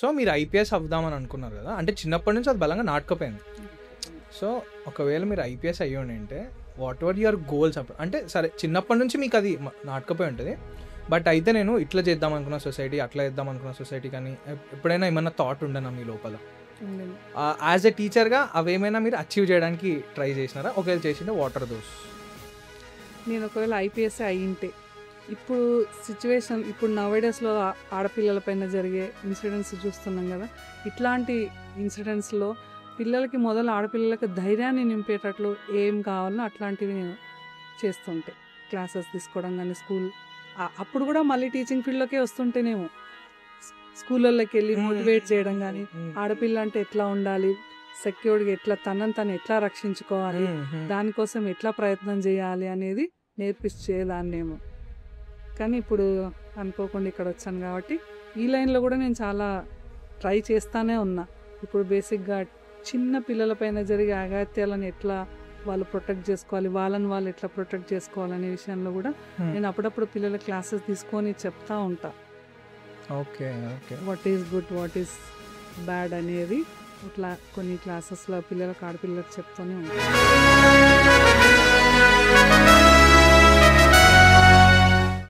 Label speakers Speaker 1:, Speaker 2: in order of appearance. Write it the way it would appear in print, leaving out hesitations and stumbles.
Speaker 1: So మీరు IPS అవుదామని అనుకున్నారు కదా, అంటే చిన్నప్పటి నుంచి అది బలంగా నాటుకపోయింది. సో ఒకవేళ మీరు ఐపీఎస్ అయ్యి ఉంటే వాట్ ఎవర్ యువర్ గోల్స్ అప్పుడు, అంటే సరే చిన్నప్పటి నుంచి మీకు అది నాటుకపోయి ఉంటుంది, బట్ అయితే నేను ఇట్లా చేద్దాం అనుకున్న సొసైటీ, అట్లా చేద్దాం అనుకున్న సొసైటీ, కానీ ఎప్పుడైనా ఏమన్నా థాట్ ఉండనా మీ లోపల యాజ్ ఎ టీచర్గా అవేమైనా మీరు అచీవ్ చేయడానికి ట్రై చేసినారా? ఒకవేళ చేసింటే వాటర్ దోస్.
Speaker 2: నేను ఒకవేళ ఐపీఎస్ అయ్యింటే ఇప్పుడు సిచ్యువేషన్, ఇప్పుడు నవేడేస్లో ఆడపిల్లల పైన జరిగే ఇన్సిడెంట్స్ చూస్తున్నాం కదా, ఇట్లాంటి ఇన్సిడెంట్స్లో పిల్లలకి మొదలు ఆడపిల్లలకి ధైర్యాన్ని నింపేటట్లు ఏం కావాలో అట్లాంటివి నేను చేస్తుంటే, క్లాసెస్ తీసుకోవడం కానీ స్కూల్, అప్పుడు కూడా మళ్ళీ టీచింగ్ ఫీల్డ్లోకే వస్తుంటేనేమో స్కూళ్ళకి వెళ్ళి మోటివేట్ చేయడం కానీ, ఆడపిల్ల అంటే ఎట్లా ఉండాలి, సెక్యూర్డ్గా ఎట్లా తనని ఎట్లా రక్షించుకోవాలి, దానికోసం ఎట్లా ప్రయత్నం చేయాలి అనేది నేర్పించేదాన్నేమో. కానీ ఇప్పుడు అనుకోకుండా ఇక్కడ వచ్చాను కాబట్టి ఈ లైన్లో కూడా నేను చాలా ట్రై చేస్తానే ఉన్నా. ఇప్పుడు బేసిక్గా చిన్న పిల్లలపైన జరిగే అఘాయిత్యాలను ఎట్లా వాళ్ళు ప్రొటెక్ట్ చేసుకోవాలి, వాళ్ళని వాళ్ళు ఎట్లా ప్రొటెక్ట్ చేసుకోవాలనే విషయంలో కూడా నేను అప్పుడప్పుడు పిల్లల క్లాసెస్ తీసుకొని చెప్తా ఉంటా.
Speaker 1: Okay okay,
Speaker 2: what is good, what is bad అనేది ఇట్లా కొన్ని క్లాసెస్లో పిల్లలకు, ఆడపిల్లలకు చెప్తూనే ఉంటాను.